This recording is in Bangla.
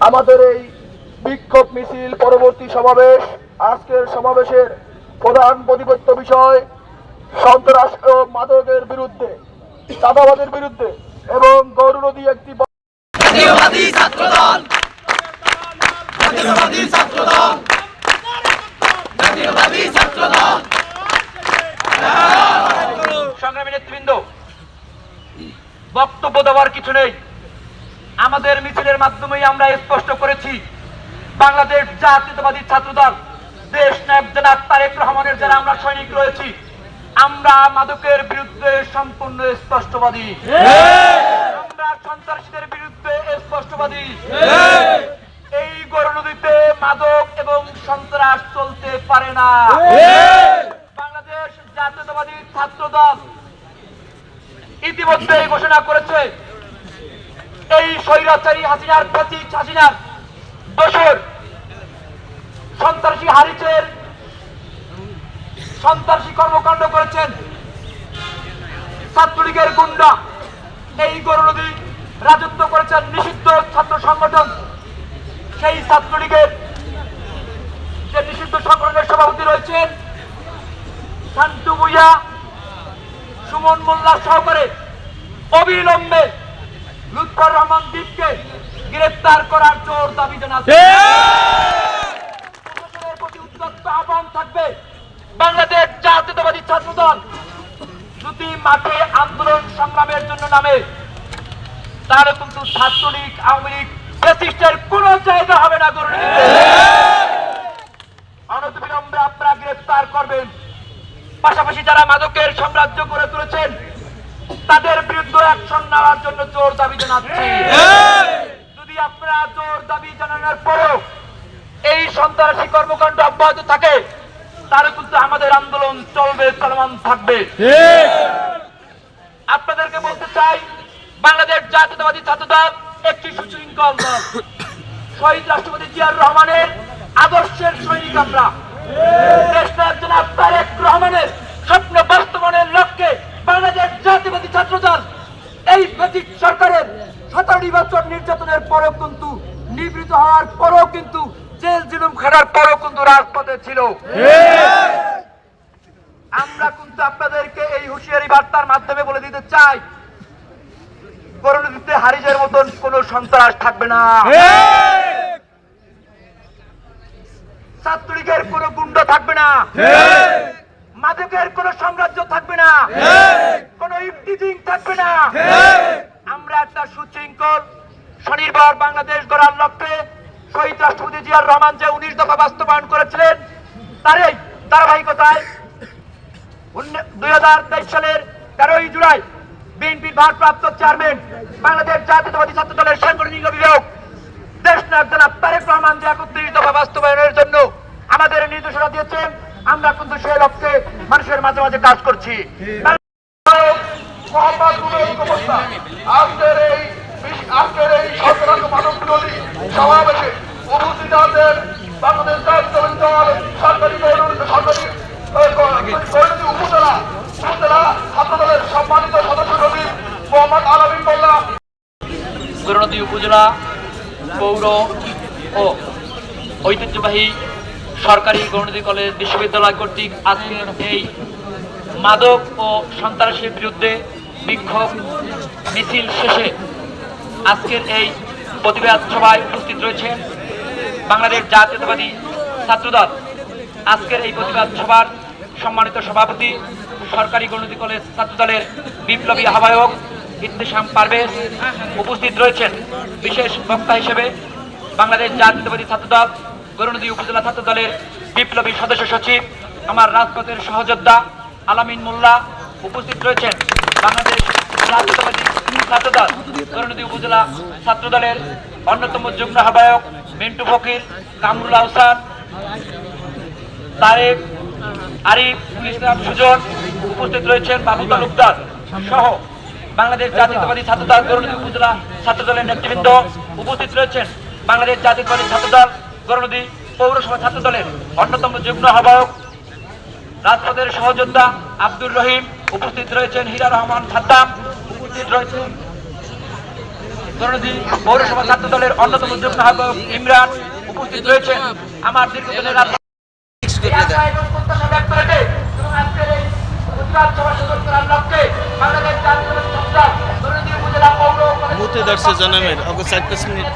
আমাদের এই বিক্ষোভ মিছিল পরবর্তী সমাবেশ, আজকের সমাবেশের প্রধান প্রতিপত্ত বিষয় সন্ত্রাস ও মাদকের বিরুদ্ধে, চাঁদাবাদের বিরুদ্ধে এবং গৌর নদী একটি জাতীয়বাদী ছাত্রদল, জাতীয়বাদী ছাত্রদল, জাতীয়বাদী ছাত্রদল। সংগ্রামী নেতৃবৃন্দ, বক্তব্য দেওয়ার কিছু নেই। আমাদের মিছিলের মাধ্যমেই আমরা স্পষ্ট করেছি, বাংলাদেশ জাতীয়তাবাদী ছাত্রদল, দেশ নায়ক জনাব তারেক রহমানের যারা আমরা সৈনিক রয়েছি, আমরা মাদকের বিরুদ্ধে সম্পূর্ণ স্পষ্টবাদী, আমরা সন্ত্রাসীদের বিরুদ্ধে স্পষ্টবাদী। এই গৌর নদীতে মাদক এবং সন্ত্রাস চলতে পারে না। বাংলাদেশ জাতীয়তাবাদী ছাত্রদল ইতিমধ্যে ঘোষণা করেছে, এই স্বৈরাচারী হাসিনার বছর সন্ত্রাসী হারিচের সন্ত্রাসী কর্মকাণ্ড করেছেন ছাত্রলীগের গুন্ডা। এই গৌর নদী রাজত্ব করেছেন নিষিদ্ধ ছাত্র সংগঠন। সেই ছাত্রলীগের যে নিষিদ্ধ সংগঠনের সভাপতি রয়েছেন শান্তু ভূঁইয়া, সুমন মোল্লা সহকারে অবিলম্বে লুৎফর রহমান দ্বীপকে গ্রেফতার করার জোর দাবি জানাচ্ছে। প্রশাসনের প্রতি উদ্যত আহ্বান থাকবে, বাংলাদেশ জাতীয়তাবাদী ছাত্রদল যদি মাঠে আন্দোলন সংগ্রামের জন্য নামে, তাহলে কিন্তু ছাত্রলীগ, আওয়ামী লীগ, ফ্যাসিস্টের কোন জায়গা হবে না। অনতিবিলম্বে আপনারা গ্রেফতার করবেন। পাশাপাশি যারা মাদকের সাম্রাজ্য গড়ে তুলেছেন তাদের বিরুদ্ধে অ্যাকশন নেওয়ার জন্য জোর দাবি জানাচ্ছি। যদি আপনারা জোর দাবি জানানোর পরেও এই সন্ত্রাসী কর্মকাণ্ড অব্যাহত থাকে, তাহলে কিন্তু আমাদের আন্দোলন চলবে, চলমান থাকবে। আপনাদেরকে বলতে চাই, বাংলাদেশ জাতীয়তাবাদী ছাত্রদল একটি সুশৃঙ্খল দল। শহীদ রাষ্ট্রপতি জিয়াউর রহমানের আদর্শের সৈনিক আমরা। দেশ নায়ক জনাব তারেক রহমানের স্বপ্ন বাস্তবায়নের লক্ষ্যে বাংলাদেশ জাতীয়বাদী ছাত্রদল এই ফ্যাসিস্ট সরকারের 17 বছর নির্যাতনের পরেও কিন্তু, নিবৃত হওয়ার পরেও কিন্তু, জেল জুলুম খাটার পরেও কিন্তু রাজপথে ছিল। আমরা কিন্তু আপনাদেরকে এই হুঁশিয়ারি বার্তার মাধ্যমে বলে দিতে চাই, গৌর নদীতে হারিজের মতন কোন সন্ত্রাস থাকবে না, ছাত্রলীগের কোন গুন্ডা থাকবে না, মাদকের কোন সাম্রাজ্য থাকবে না, কোন ইফতিজিং থাকবে না। আমরা একটা সুশৃঙ্খল স্বনির্ভর বাংলাদেশ গড়ার লক্ষ্যে শহীদ রাষ্ট্রপতি জিয়াউর রহমান যে 19 দফা বাস্তবায়ন করেছিলেন, তার এই ধারাবাহিকতায় 2023 সালের 13 জুলাই বিএনপির ভারপ্রাপ্ত চেয়ারম্যান, বাংলাদেশ জাতীয়তাবাদী ছাত্রদলের সাংগঠনিক অভিভাবক দেশ নায়ক জনাব তারেক রহমান যে 31 দফা বাস্তবায়নের জন্য আমাদের নির্দেশনা দিয়েছেন, আমরা কিন্তু সেই লক্ষ্যে মানুষের মাঝে মাঝে কাজ করছি। আজকের এই সন্ত্রাস মাদক বিরোধী সমাবেশে উপস্থিত আছেন বাংলাদেশ জাতীয়তাবাদী দল সরকারি উপজেলা ছাত্রদলের সম্মানিত সদস্য সচিব মোহাম্মদ আলামিন মোল্লা। গৌর নদী উপজেলা পৌর ও ঐতিহ্যবাহী সরকারি গৌর নদী কলেজ বিশ্ববিদ্যালয় কর্তৃক আজকের এই মাদক ও সন্ত্রাসের বিরুদ্ধে বিক্ষোভ মিছিল শেষে আজকের এই প্রতিবাদ সভায় উপস্থিত রয়েছেন বাংলাদেশ জাতীয়তাবাদী ছাত্রদল। আজকের এই প্রতিবাদ সভার সম্মানিত সভাপতি, সরকারি গৌর নদী কলেজ ছাত্রদলের বিপ্লবী আহ্বায়ক ইত্তেশাম পারভেজ উপস্থিত রয়েছেন। বিশেষ বক্তা হিসেবে বাংলাদেশ জাতীয়তাবাদী ছাত্রদল গৌর নদী উপজেলা ছাত্রদলের বিপ্লবী সদস্য সচিব, আমার রাজপথের সহযোদ্ধা আলামিন মোল্লা উপস্থিত রয়েছেন। বাংলাদেশ জাতীয়তাবাদী ছাত্রদল গৌর নদী উপজেলা ছাত্রদলের অন্যতম যুগ্ম আহ্বায়ক মিন্টু ফকির, কামরুল আহসান, তারেক, আরিফ, ইসলাম সুজন উপস্থিত রয়েছেন, বাবু তালুকদার সহ বাংলাদেশ জাতীয়তাবাদী ছাত্রদল গৌর নদী উপজেলা ছাত্রদলের নেতৃবৃন্দ উপস্থিত রয়েছেন। বাংলাদেশ জাতীয়তাবাদী ছাত্রদল গৌর নদী পৌরসভা ছাত্রদলের অন্যতম যুগ্ম আহ্বায়ক রাজপথের সহযোদ্ধা আব্দুর রহিম উপস্থিত রয়েছেন, হীরা রহমান সাদ্দাম উপস্থিত রয়েছেন, গণনদী পৌরসভা ছাত্র দলের অন্যতম যুগ্ম আহ্বায়ক ইমরান উপস্থিত রয়েছেন। আমার দীর্ঘদিনের মুতে দর্শক জনমের অগো 4 মিনিট